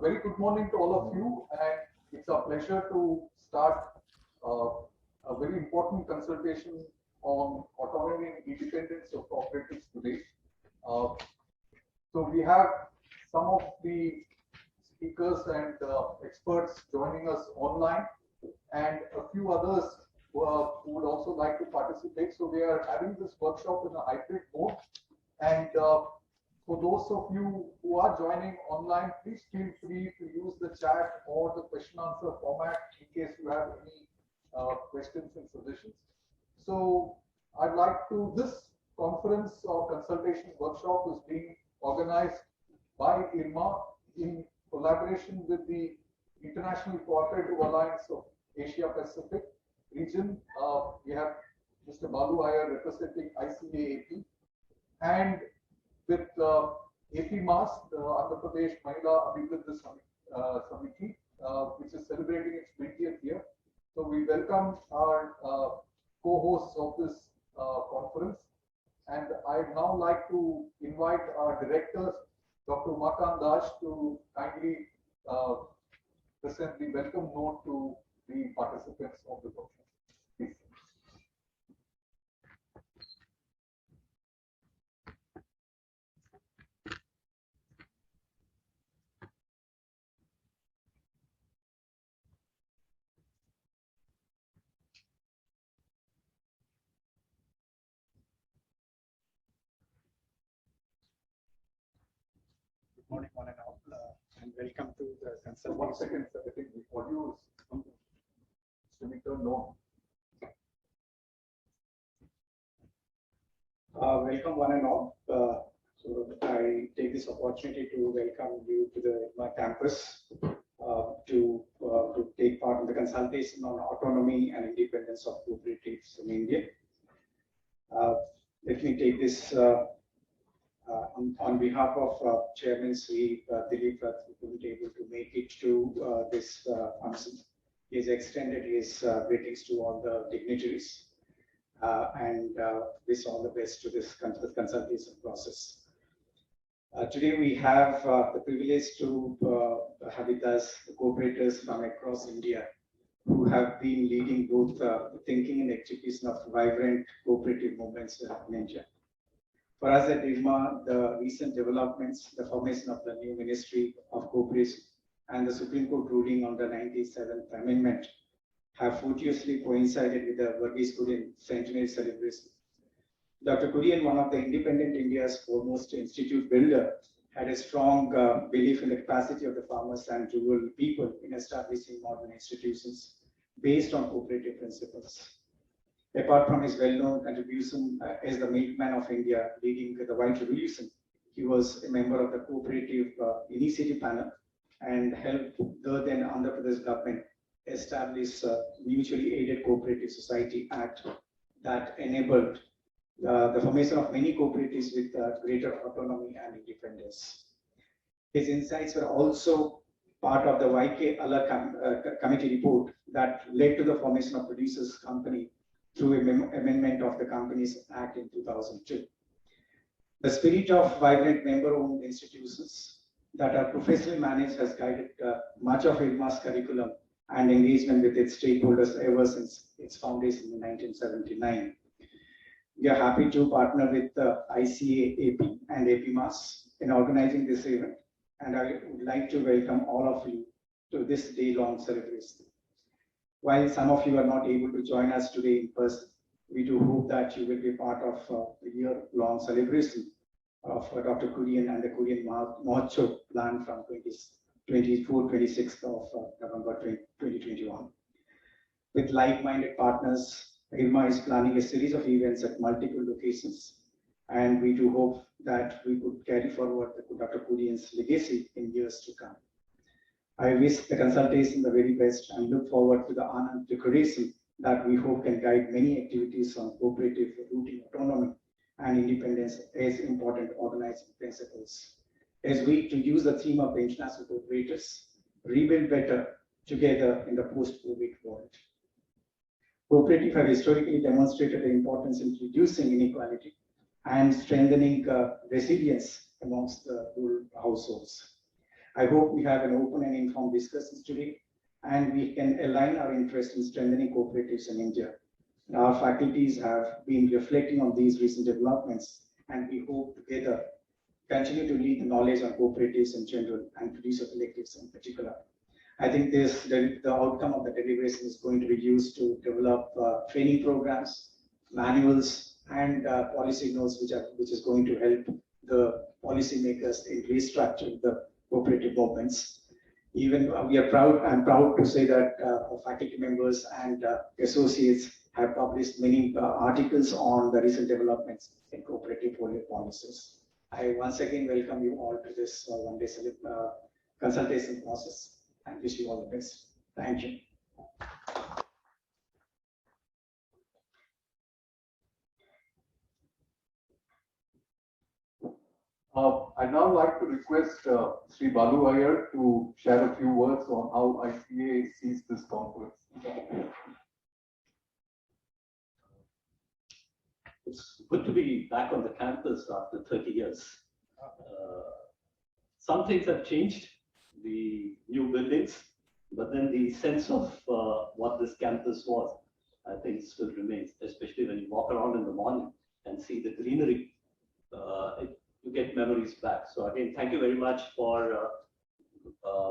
very good morning to all of you, and it's a pleasure to start a very important consultation on autonomy and independence of cooperatives today. So we have some of the speakers and experts joining us online, and a few others who would also like to participate. So we are having this workshop in a hybrid mode, and for those of you who are joining online, please feel free to use the chat or the question answer format in case you have any questions and suggestions. So I'd like to, this conference or consultation workshop is being organized by IRMA in collaboration with the International Cooperative Alliance of Asia Pacific region. We have Mr. Balu Iyer representing ICA-AP, and with APMAS, the Andhra Pradesh Mahila Abhivruddhi Samiti, which is celebrating its 20th year. So we welcome our co-hosts of this conference, and I'd now like to invite our director, Dr. Umakant Dash, to kindly present the welcome note to the participants of the workshop. Please. Good morning, one and all, and welcome to the consultation. 1 second, sir. I think the audio is turned on. Welcome, one and all. So I take this opportunity to welcome you to my campus to take part in the consultation on autonomy and independence of cooperatives in India. Let me take this. On behalf of Chairman Sri Dilip, who was able to make it to this function, he has extended his greetings to all the dignitaries and wish all the best to this consultation process. Today we have the privilege to have with us the cooperators from across India who have been leading both the thinking and execution of vibrant cooperative movements in India. For us at IRMA, the recent developments, the formation of the new Ministry of Cooperation and the Supreme Court ruling on the 97th Amendment have fortuitously coincided with the Verghese Kurian centenary celebration. Dr. Kurian, one of the independent India's foremost institute builder, had a strong belief in the capacity of the farmers and rural people in establishing modern institutions based on cooperative principles. Apart from his well-known contribution as the milkman of India leading the White Revolution, he was a member of the Cooperative Initiative Panel and helped the then Andhra Pradesh government establish Mutually Aided Cooperative Society Act that enabled the formation of many cooperatives with greater autonomy and independence. His insights were also part of the YK committee report that led to the formation of Producers Company through an amendment of the Companies Act in 2002. The spirit of vibrant member-owned institutions that are professionally managed has guided much of IRMA's curriculum and engagement with its stakeholders ever since its foundation in 1979. We are happy to partner with ICA-AP and APMAS in organizing this event, and I would like to welcome all of you to this day-long celebration. While some of you are not able to join us today in person, we do hope that you will be part of the year-long celebration of Dr. Kurian and the Kurian Mahotsav planned from 24-26th of November 2021. With like-minded partners, IRMA is planning a series of events at multiple locations, and we do hope that we could carry forward Dr. Kurian's legacy in years to come. I wish the consultation the very best and look forward to the Anand declaration that we hope can guide many activities on cooperative rooting autonomy and independence as important organizing principles. As we to use the theme of the international cooperators, rebuild better together in the post-COVID world. Cooperatives have historically demonstrated the importance in reducing inequality and strengthening resilience amongst the rural households. I hope we have an open and informed discussions today, and we can align our interest in strengthening cooperatives in India. Our faculties have been reflecting on these recent developments, and we hope together continue to lead the knowledge on cooperatives in general and producer collectives in particular. I think the outcome of the deliberation is going to be used to develop training programs, manuals, and policy notes, which is going to help the policymakers in restructuring the cooperative movements. Even I'm proud to say that our faculty members and associates have published many articles on the recent developments in cooperative policies. I once again welcome you all to this one-day consultation process and wish you all the best. Thank you. I'd now like to request Sri Balu Iyer to share a few words on how ICA sees this conference. It's good to be back on the campus after 30 years. Some things have changed, the new buildings, but then the sense of what this campus was, I think still remains, especially when you walk around in the morning and see the greenery. You get memories back. So again, thank you very much for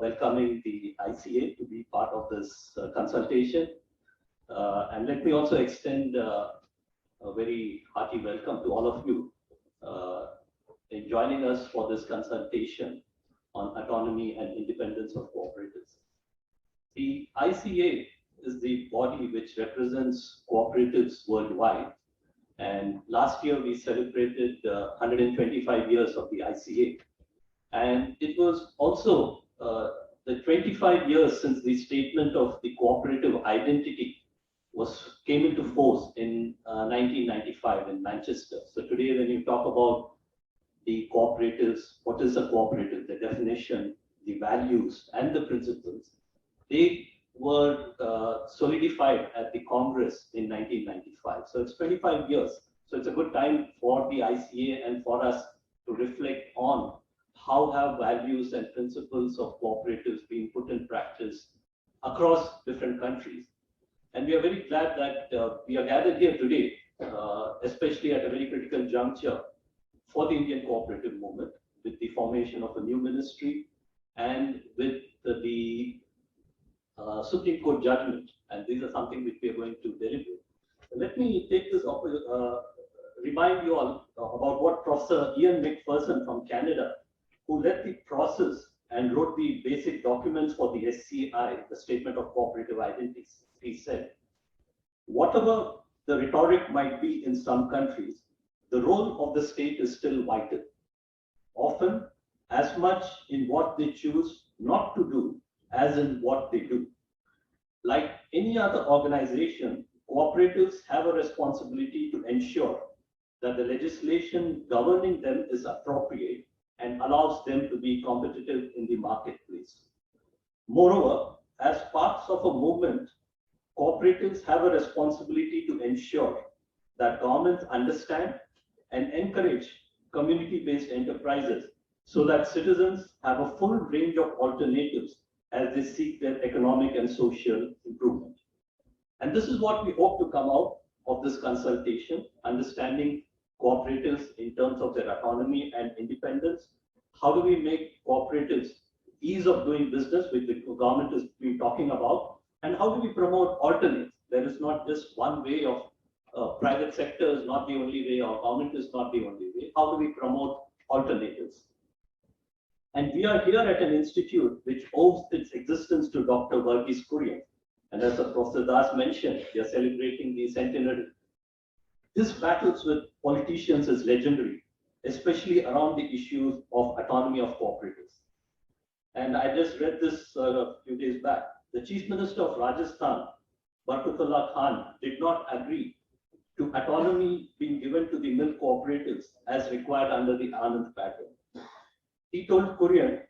welcoming the ICA to be part of this consultation. And let me also extend a very hearty welcome to all of you in joining us for this consultation on autonomy and independence of cooperatives. The ICA is the body which represents cooperatives worldwide. And last year we celebrated 125 years of the ICA. And it was also the 25 years since the statement of the cooperative identity came into force in 1995 in Manchester. So today when you talk about the cooperatives, what is a cooperative, the definition, the values and the principles, they were solidified at the Congress in 1995. So it's 25 years. So it's a good time for the ICA and for us to reflect on how have values and principles of cooperatives been put in practice across different countries. And we are very glad that we are gathered here today, especially at a very critical juncture for the Indian cooperative movement, with the formation of a new ministry and with the Supreme Court judgment. And these are something which we are going to deliberate. Let me take this remind you all about what Professor Ian McPherson from Canada, who led the process and wrote the basic documents for the SCI, the Statement of Cooperative Identities. He said, whatever the rhetoric might be in some countries, the role of the state is still vital, often as much in what they choose not to do as in what they do. Like any other organization, cooperatives have a responsibility to ensure that the legislation governing them is appropriate and allows them to be competitive in the marketplace. Moreover, as parts of a movement, cooperatives have a responsibility to ensure that governments understand and encourage community-based enterprises so that citizens have a full range of alternatives as they seek their economic and social improvement. And this is what we hope to come out of this consultation, understanding cooperatives in terms of their autonomy and independence. How do we make cooperatives ease of doing business, which the government has been talking about, and how do we promote alternates? There is not just one way of private sector is not the only way, or government is not the only way. How do we promote alternatives? And we are here at an institute which owes its existence to Dr. Varghese Kurian. And as Professor Das mentioned, we are celebrating the centenary. His battles with politicians is legendary, especially around the issues of autonomy of cooperatives. And I just read this a few days back. The Chief Minister of Rajasthan, Barkatullah Khan, did not agree to autonomy being given to the milk cooperatives as required under the Anand pattern. He told Kurian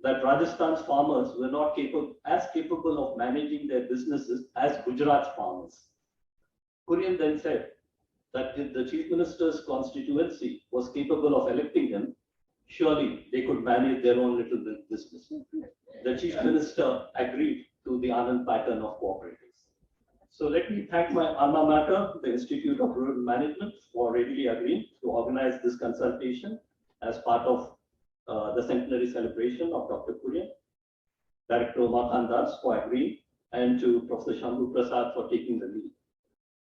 that Rajasthan's farmers were not as capable of managing their businesses as Gujarat's farmers. Kurian then said that if the Chief Minister's constituency was capable of electing him, surely they could manage their own little business. The Chief Minister agreed to the Anand pattern of cooperatives. So let me thank my alma mater, the Institute of Rural Management, for readily agreeing to organize this consultation as part of the centenary celebration of Dr. Kurian, Director Umakant Dash for agreeing, and to Professor Shambu Prasad for taking the lead.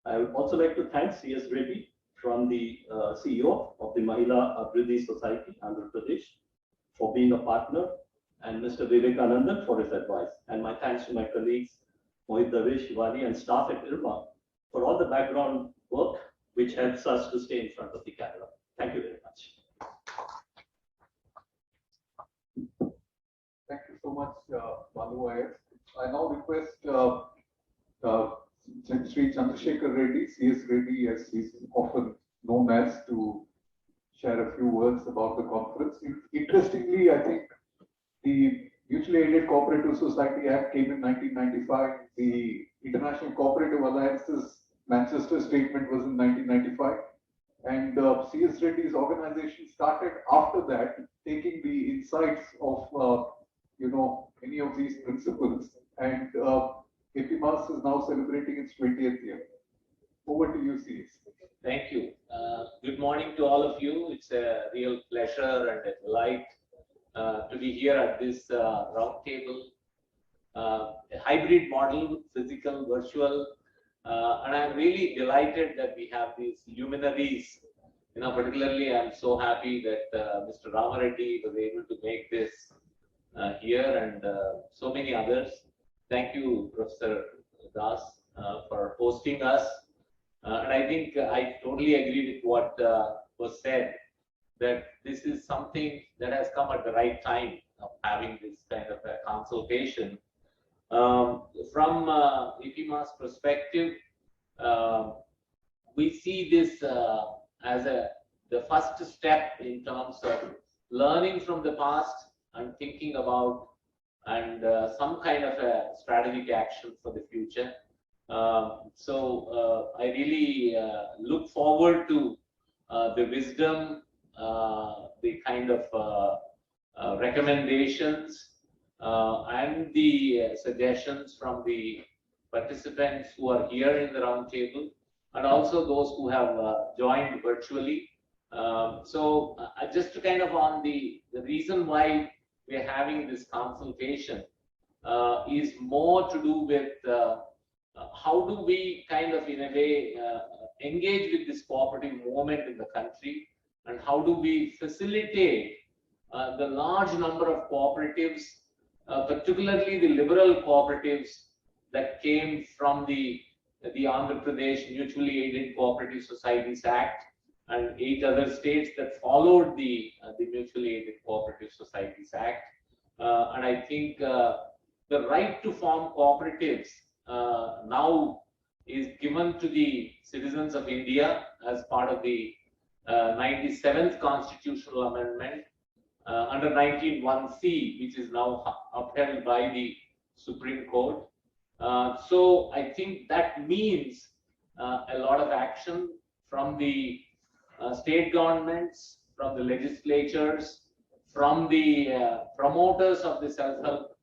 I would also like to thank C.S. Reddy from the CEO of the Mahila Abhivruddhi Society, Andhra Pradesh, for being a partner, and Mr. Anand for his advice. And my thanks to my colleagues, Mohit, Shivani, and staff at IRMA for all the background work which helps us to stay in front of the camera. Thank you very much. Thank you so much, Balu Iyer. I now request Sri Chandrasekhar Reddy, C.S. Reddy, as he's often known as, to share a few words about the conference. Interestingly, I think the Mutually Aided Cooperative Society Act came in 1995. The International Cooperative Alliance's Manchester Statement was in 1995. And C.S. Reddy's organization started after that, taking the insights of any of these principles. And APMAS is now celebrating its 20th year. Over to you, C.S. Thank you. Good morning to all of you. It's a real pleasure and a delight to be here at this roundtable, a hybrid model, physical, virtual, and I'm really delighted that we have these luminaries. Particularly, I'm so happy that Mr. Rama Reddy was able to make this here, and so many others. Thank you, Professor Das, for hosting us. And I think I totally agree with what was said, that this is something that has come at the right time of having this kind of a consultation. From APMAS perspective, we see this as the first step in terms of learning from the past and thinking about and some kind of a strategic action for the future. So I really look forward to the wisdom, the kind of recommendations and the suggestions from the participants who are here in the roundtable, and also those who have joined virtually. So just to kind of on the reason why we are having this consultation is more to do with how do we kind of in a way engage with this cooperative movement in the country, and how do we facilitate the large number of cooperatives, particularly the liberal cooperatives that came from the Andhra Pradesh Mutually Aided Cooperative Societies Act and 8 other states that followed the Mutually Aided Cooperative Societies Act. And I think the right to form cooperatives now is given to the citizens of India as part of the 97th Constitutional Amendment under 19(1)(c), which is now upheld by the Supreme Court. So I think that means a lot of action from the state governments, from the legislatures, from the promoters of the self-help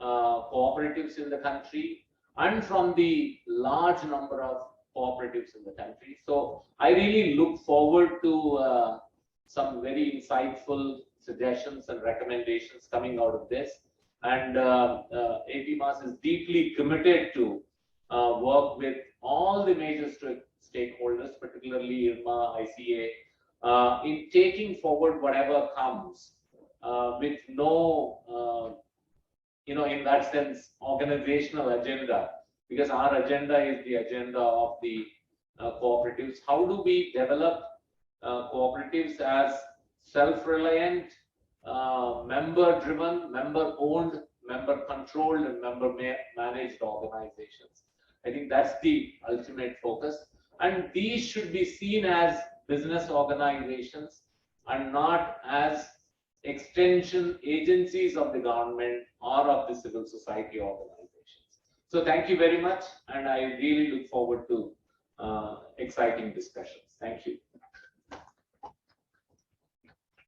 cooperatives in the country, and from the large number of cooperatives in the country. So I really look forward to some very insightful suggestions and recommendations coming out of this. And APMAS is deeply committed to work with all the major stakeholders, particularly IRMA, ICA, in taking forward whatever comes with no, in that sense, organizational agenda, because our agenda is the agenda of the cooperatives. How do we develop cooperatives as self-reliant, member-driven, member-owned, member-controlled, and member-managed organizations? I think that's the ultimate focus. And these should be seen as business organizations and not as extension agencies of the government or of the civil society organizations. So thank you very much, and I really look forward to exciting discussions. Thank you.